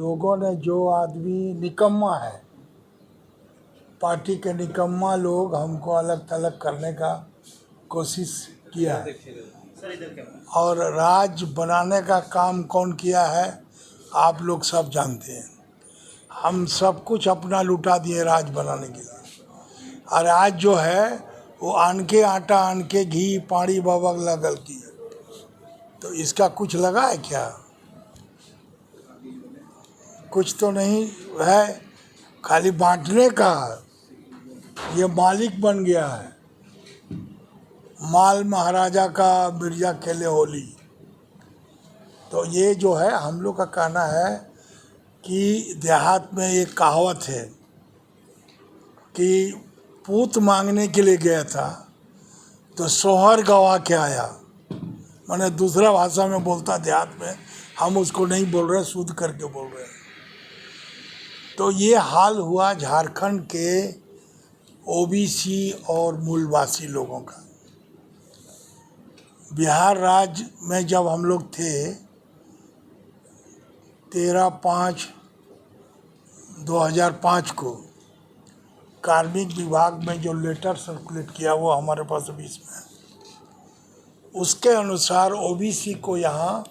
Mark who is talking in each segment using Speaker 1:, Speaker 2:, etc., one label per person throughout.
Speaker 1: लोगों ने जो आदमी निकम्मा है, पार्टी के निकम्मा लोग हमको अलग थलग करने का कोशिश किया है। और राज बनाने का काम कौन किया है आप लोग सब जानते हैं। हम सब कुछ अपना लुटा दिए राज बनाने के लिए। और आज जो है वो आन के आटा आन के घी पानी बाबा लगल की है। तो इसका कुछ लगा है क्या? कुछ तो नहीं है, खाली बांटने का। ये मालिक बन गया है, माल महाराजा का मिर्जा खेले होली। तो ये जो है हम लोग का कहना है कि देहात में एक कहावत है कि पूत मांगने के लिए गया था तो सोहर गवा के आया। मैंने दूसरा भाषा में बोलता देहात में, हम उसको नहीं बोल रहे, शुद्ध करके बोल रहे हैं। तो ये हाल हुआ झारखंड के ओबीसी और मूलवासी लोगों का। बिहार राज्य में जब हम लोग थे 13/5/2005 को कार्मिक विभाग में जो लेटर सर्कुलेट किया वो हमारे पास अभी इसमें है। उसके अनुसार ओबीसी को यहाँ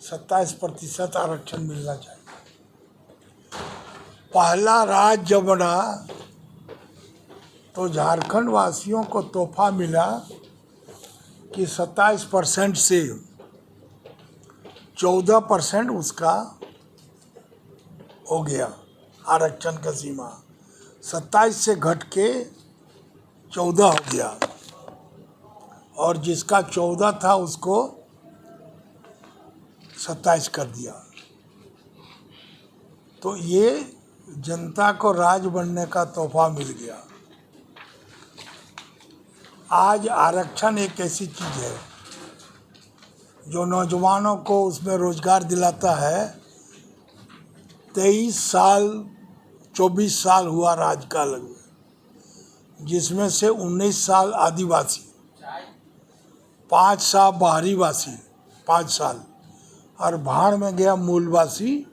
Speaker 1: 27% आरक्षण मिलना चाहिए। पहला राज्य जब बना तो झारखंड वासियों को तोहफा मिला कि 27% से 14% उसका हो गया आरक्षण का सीमा। 27 से घट के 14 हो गया और जिसका 14 था उसको 27 कर दिया। तो ये जनता को राज बनने का तोहफा मिल गया। आज आरक्षण एक ऐसी चीज़ है जो नौजवानों को उसमें रोजगार दिलाता है। 23 साल 24 साल हुआ राजकाल में, जिसमें से 19 साल आदिवासी, 5 साल बाहरी वासी, 5 साल, और भाड़ में गया मूलवासी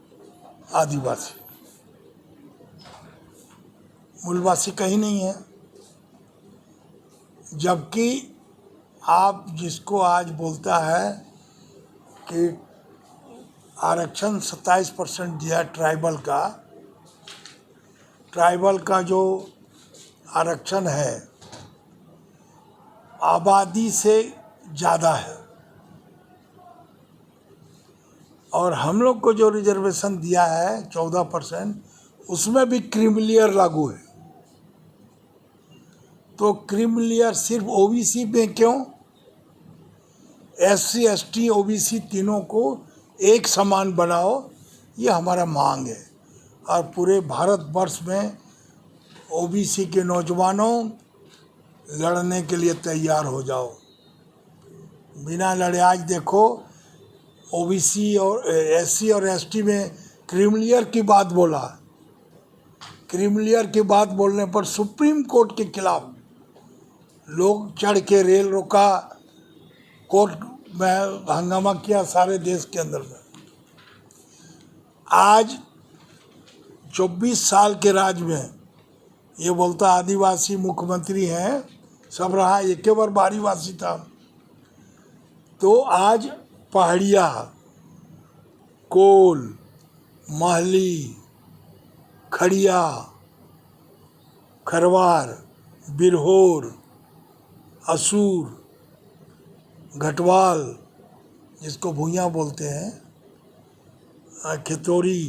Speaker 1: आदिवासी। मूलवासी कहीं नहीं है। जबकि आप जिसको आज बोलता है कि आरक्षण 27% दिया ट्राइबल का जो आरक्षण है आबादी से ज़्यादा है। और हम लोग को जो रिजर्वेशन दिया है 14%, उसमें भी क्रीमिलियर लागू है। तो क्रीमिलियर सिर्फ ओबीसी में क्यों? एससी एसटी ओबीसी तीनों को एक समान बनाओ, ये हमारा मांग है। और पूरे भारतवर्ष में ओबीसी के नौजवानों लड़ने के लिए तैयार हो जाओ। बिना लड़े आज देखो ओबीसी और एससी और एसटी में क्रीमिलियर की बात बोला। क्रीमिलियर की बात बोलने पर सुप्रीम कोर्ट के खिलाफ लोग चढ़ के रेल रोका, कोर्ट में हंगामा किया सारे देश के अंदर में। आज 24 साल के राज में ये बोलता आदिवासी मुख्यमंत्री हैं, सब रहा, एक बार बारीवासी था। तो आज पहाड़िया, कोल, महली, खड़िया, खरवार, बिरहोर, असूर, घटवाल जिसको भूइयाँ बोलते हैं, खितौरी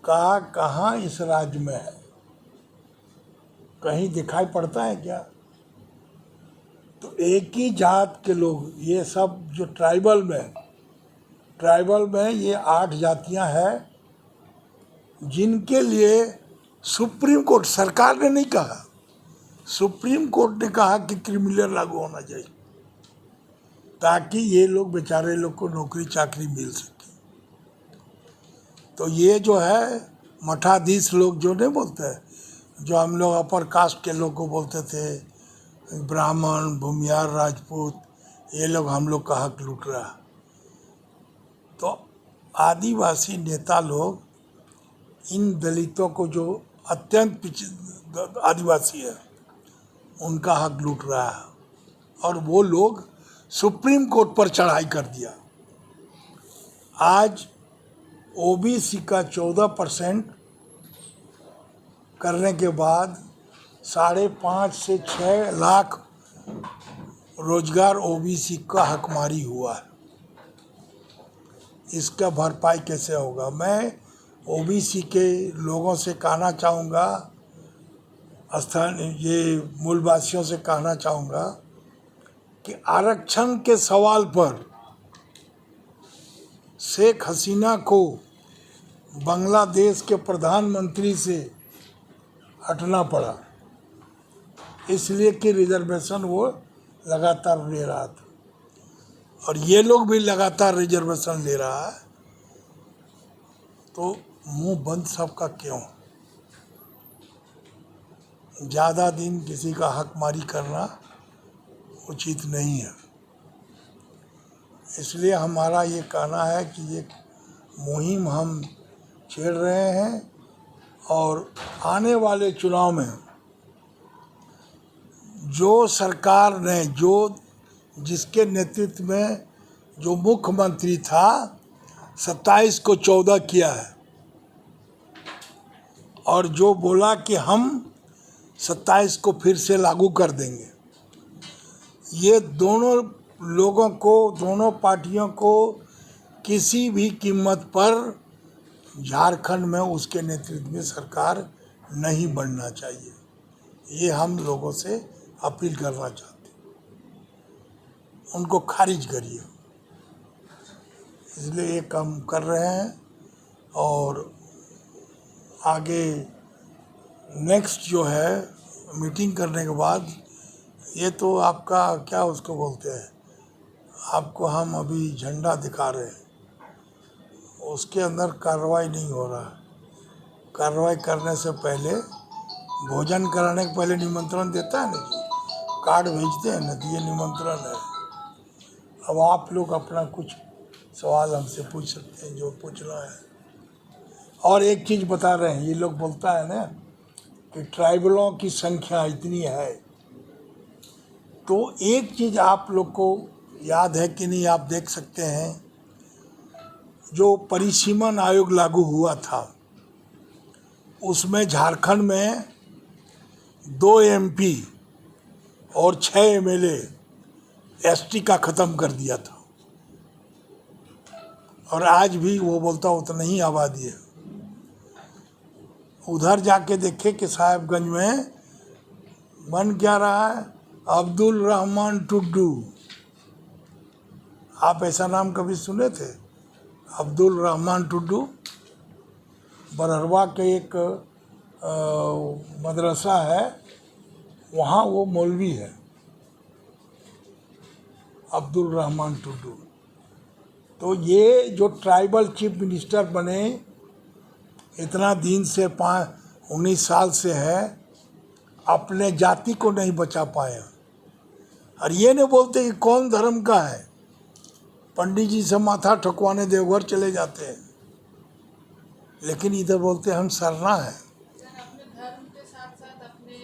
Speaker 1: का कहाँ इस राज्य में है? कहीं दिखाई पड़ता है क्या? तो एक ही जात के लोग, ये सब जो ट्राइबल में ये 8 जातियां हैं जिनके लिए सुप्रीम कोर्ट, सरकार ने नहीं कहा, सुप्रीम कोर्ट ने कहा कि क्रिमिनल लागू होना चाहिए ताकि ये लोग बेचारे लोग को नौकरी चाकरी मिल सके। तो ये जो है मठाधीश लोग जो नहीं बोलते हैं, जो हम लोग अपर कास्ट के लोग को बोलते थे, ब्राह्मण, भूमिहार, राजपूत, ये लोग हम लोग का हक लूट रहा। तो आदिवासी नेता लोग इन दलितों को, जो अत्यंत आदिवासी है, उनका हक लूट रहा है, और वो लोग सुप्रीम कोर्ट पर चढ़ाई कर दिया। आज ओबीसी का 14% करने के बाद 5.5 से 6 लाख रोजगार ओबीसी का हकमारी हुआ है। इसका भरपाई कैसे होगा? मैं ओबीसी के लोगों से कहना चाहूँगा, ये मूलवासियों से कहना चाहूँगा कि आरक्षण के सवाल पर शेख हसीना को बांग्लादेश के प्रधानमंत्री से हटना पड़ा, इसलिए कि रिजर्वेशन वो लगातार ले रहा था, और ये लोग भी लगातार रिजर्वेशन ले रहा है। तो मुंह बंद सबका क्यों? ज़्यादा दिन किसी का हकमारी करना उचित नहीं है। इसलिए हमारा ये कहना है कि ये मुहिम हम छेड़ रहे हैं, और आने वाले चुनाव में जो सरकार ने, जिसके नेतृत्व में जो मुख्यमंत्री था, 27 को 14 किया है, और जो बोला कि हम 27 को फिर से लागू कर देंगे, ये दोनों लोगों को, दोनों पार्टियों को किसी भी कीमत पर झारखंड में उसके नेतृत्व में सरकार नहीं बनना चाहिए। ये हम लोगों से अपील करना चाहते हैं, उनको खारिज करिए। इसलिए ये काम कर रहे हैं, और आगे नेक्स्ट जो है मीटिंग करने के बाद, ये तो आपका क्या उसको बोलते हैं, आपको हम अभी झंडा दिखा रहे हैं, उसके अंदर कार्रवाई नहीं हो रहा। कार्रवाई करने से पहले, भोजन कराने के पहले निमंत्रण देता है ना जी, कार्ड भेजते हैं ना, तो ये निमंत्रण है। अब आप लोग अपना कुछ सवाल हमसे पूछ सकते हैं, जो पूछना है। और एक चीज़ बता रहे हैं, ये लोग बोलता है ना कि ट्राइबलों की संख्या इतनी है, तो एक चीज़ आप लोग को याद है कि नहीं, आप देख सकते हैं, जो परिसीमन आयोग लागू हुआ था, उसमें झारखंड में 2 एमपी और 6 एमएलए एसटी का ख़त्म कर दिया था, और आज भी वो बोलता उतना ही आबादी है। उधर जाके देखे कि साहेबगंज में बन क्या रहा है, अब्दुल रहमान टुड्डू। आप ऐसा नाम कभी सुने थे? अब्दुल रहमान टुड्डू बरहरवा के एक मदरसा है, वहाँ वो मौलवी है, अब्दुल रहमान टुड्डू। तो ये जो ट्राइबल चीफ मिनिस्टर बने, इतना दिन से 19 साल से है, अपने जाति को नहीं बचा पाए। और ये नहीं बोलते कि कौन धर्म का है, पंडित जी से माथा ठुकवाने देवघर चले जाते हैं, लेकिन इधर बोलते हम सरना है।
Speaker 2: अपने धर्म के साथ साथ अपने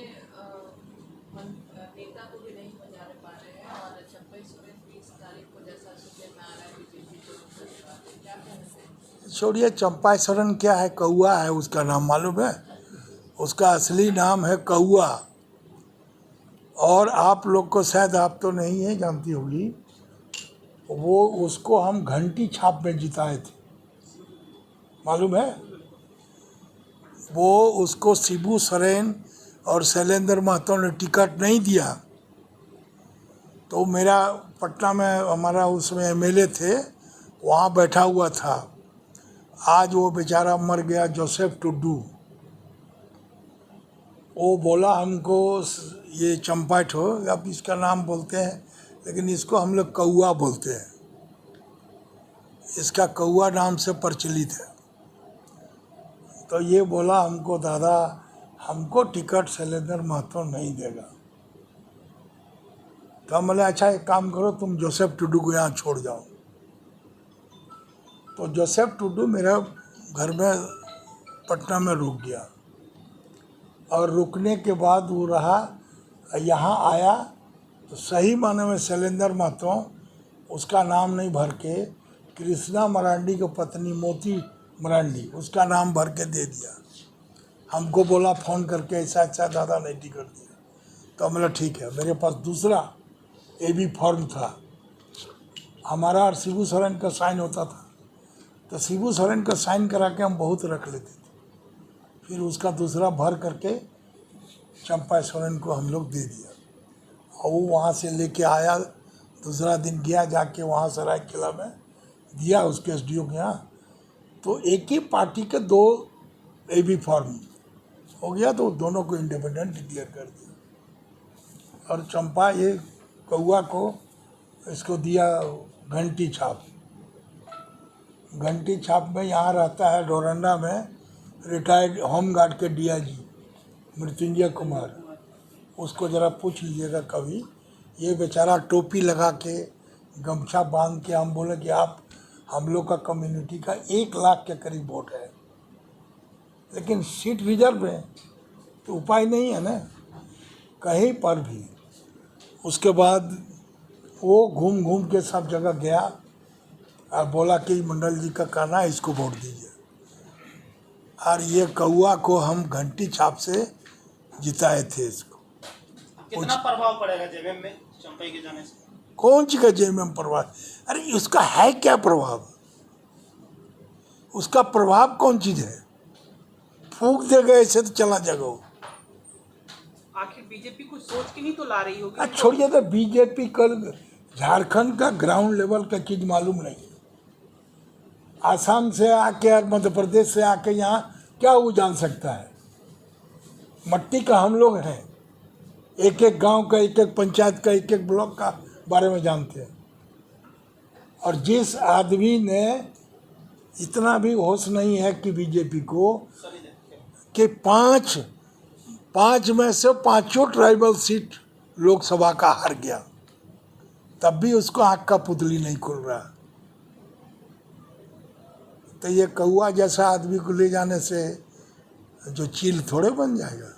Speaker 2: नेता को भी नहीं बचा पा रहे हैं, और 26 तारीख को जैसा सुनने में आ रहा है बीजेपी को क्या कहते हैं?
Speaker 1: छोड़िए, चंपा शरण क्या है, कौआ है उसका नाम, मालूम है? उसका असली नाम है कौआ। और आप लोग को शायद, आप तो नहीं है, जानती होगी, वो उसको हम घंटी छाप में जिताए थे, मालूम है? वो उसको शिबू सोरेन और शैलेंद्र महतो ने टिकट नहीं दिया, तो मेरा पटना में हमारा उसमें एमएलए थे, वहाँ बैठा हुआ था। आज वो बेचारा मर गया, जोसेफ टुड्डू। वो बोला हमको, ये चंपाट हो, अब इसका नाम बोलते हैं, लेकिन इसको हम लोग कौआ बोलते हैं, इसका कौआ नाम से प्रचलित है। तो ये बोला हमको, दादा हमको टिकट शैलेंद्र महतो नहीं देगा। तो हम बोले अच्छा एक काम करो, तुम जोसेफ टुड्डू को यहाँ छोड़ जाओ। तो जोसेफ टुडू मेरा घर में पटना में रुक गया, और रुकने के बाद वो रहा, यहाँ आया तो सही माने में शैलेंद्र महतो उसका नाम नहीं भर के कृष्णा मरांडी की पत्नी मोती मरांडी उसका नाम भर के दे दिया। हमको बोला फ़ोन करके ऐसा अच्छा दादा ने टिकट दिया, तो बोला ठीक है। मेरे पास दूसरा AB फॉर्म था हमारा, और शिबू सोरेन का साइन होता था, तो शिबू सोरेन का साइन करा के हम बहुत रख लेते थे। फिर उसका दूसरा भर करके चंपा सोरेन को हम लोग दे दिया, और वो वहाँ से लेके आया। दूसरा दिन गया, जाके वहाँ सराय किला में दिया उसके SDO के यहाँ, तो एक ही पार्टी के 2 AB फॉर्म हो गया, तो दोनों को इंडिपेंडेंट डिक्लेयर कर दिया। और चंपा ये कौआ को इसको दिया घंटी छाप। घंटी छाप में यहाँ रहता है डोरंडा में रिटायर्ड होमगार्ड के DIG मृत्युंजय कुमार, उसको ज़रा पूछ लीजिएगा कभी। ये बेचारा टोपी लगा के गमछा बांध के, हम बोले कि आप हम लोग का कम्युनिटी का 1 लाख के करीब वोट है, लेकिन सीट रिजर्व है, तो उपाय नहीं है ना कहीं पर भी। उसके बाद वो घूम घूम के सब जगह गया और बोला कि मंडल जी का कहना है, इसको वोट दीजिए। और ये कौआ को हम घंटी छाप से जिताए थे। इसको
Speaker 3: कितना प्रभाव पड़ेगा जेबीएम में चंपई के जाने से?
Speaker 1: कौन सी का जेबीएम प्रभाव? अरे उसका है क्या प्रभाव? उसका प्रभाव कौन चीज है? फूक देगा ऐसे तो चला जाएगा वो।
Speaker 3: आखिर बीजेपी कुछ सोच के नहीं तो ला रही होगी?
Speaker 1: छोड़िए तो बीजेपी कल झारखंड का ग्राउंड लेवल का चीज मालूम नहीं। आसाम से आके और मध्य प्रदेश से आके यहाँ क्या वो जान सकता है? मट्टी का हम लोग हैं, एक एक गांव का, एक एक पंचायत का, एक एक ब्लॉक का बारे में जानते हैं। और जिस आदमी ने इतना भी होश नहीं है कि बीजेपी को कि पाँच में से 5 ट्राइबल सीट लोकसभा का हार गया, तब भी उसको आँख का पुतली नहीं खुल रहा। तो ये कौआ जैसा आदमी को ले जाने से जो चील थोड़े बन जाएगा।